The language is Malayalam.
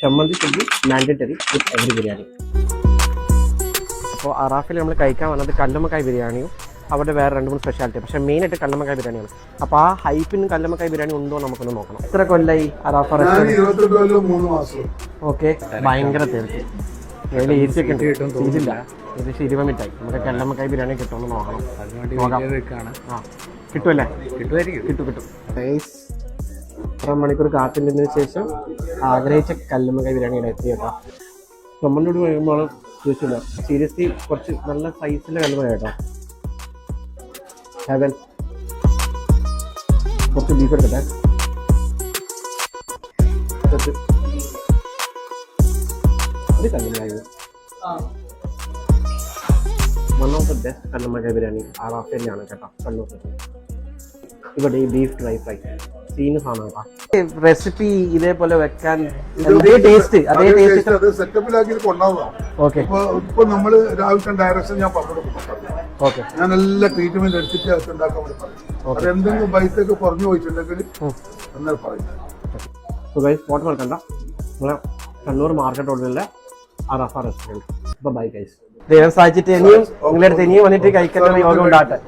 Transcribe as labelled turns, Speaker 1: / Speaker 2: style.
Speaker 1: ചമ്മന്തി should be mandatory with every biryani. അപ്പോൾ അറാഫിൽ നമ്മൾ കഴിക്കാൻ വന്നത് കല്ലുമ്മക്കായ് ബിരിയാണിയും അവിടെ വേറെ 2-3 സ്പെഷ്യാലിറ്റി. പക്ഷേ മെയിനായിട്ട് കല്ലുമ്മക്കായ് ബിരിയാണിയാണ്. അപ്പോൾ ആ ഹൈപ്പിനും കല്ലുമ്മക്കായ് ബിരിയാണി ഉണ്ടോ നമുക്കൊന്ന് നോക്കണം. എത്ര കൊല്ലായി അറാഫ റെസ്റ്റോറൻറ്റ്? ഓക്കെ, ഭയങ്കര തീർച്ചയായും അതിൽ AC ഒക്കെ ഉണ്ട്. ഇതില്ല, ഏകദേശം 20 മിനിറ്റായി. നമുക്ക് കല്ലുമ്മക്കായ് ബിരിയാണി കിട്ടുമെന്ന് നോക്കണം. ആ കിട്ടുമല്ലേ? കിട്ടും. ഇത്ര മണിക്കൂർ കാത്തിരുന്നതിന് ശേഷം ആഗ്രഹിച്ച കല്ലുമ്മക്കായ് ബിരിയാണിയുടെ എത്തിയേക്കാം. നമ്മളിനോട് കഴിയുമ്പോൾ ചോദിച്ചില്ല, സീരിയസ്ലി കുറച്ച് നല്ല സൈസിലെ കല്ലുമ്മ കേട്ടോ. ഹെവൻ. കുറച്ച് ബീഫ് എടുക്കട്ടെ. ഇത് കല്ലുമ്മക്കായ് വൺ ഓഫ് ദ ബെസ്റ്റ് കല്ലുമ്മക്കായ് ബിരിയാണി അറാഫ തന്നെയാണ് കേട്ടോ കണ്ണൂർ. ഇവിടെ ഈ ബീഫ് ഡ്രൈ ഫ്രൈ സീന് സാധനം കേട്ടോ. റെസിപ്പി ഇതേപോലെ വെക്കാൻ അതേ ടേസ്റ്റ്
Speaker 2: സെറ്റപ്പിലാക്കി കൊണ്ടുപോകാം.
Speaker 1: ഓക്കെ,
Speaker 2: ഇപ്പൊ നമ്മള് രാവിലെ ഡയറക്ഷൻ ഞാൻ പറഞ്ഞു
Speaker 1: ഓക്കെ,
Speaker 2: ഞാൻ എല്ലാ ട്രീറ്റ്മെന്റ് എടുത്തിട്ട് അത് ഉണ്ടാക്കാൻ വേണ്ടി പറയും. അത് എന്തെങ്കിലും ബൈത്തൊക്കെ കുറഞ്ഞു പോയിട്ടുണ്ടെങ്കിൽ എന്നാൽ പറയും.
Speaker 1: സ്പോട്ട് മറക്കണ്ട, നമ്മളെ കണ്ണൂർ മാർക്കറ്റ് റോഡിലുള്ള അറാഫ റെസ്റ്റോറൻറ്റ്. Bye guys. ദൈവം സാധിച്ചിട്ട് ഇനിയും നിങ്ങളുടെ അടുത്ത് ഇനിയും വന്നിട്ട് കഴിക്കാൻ യോഗം ഉണ്ടാകട്ടെ.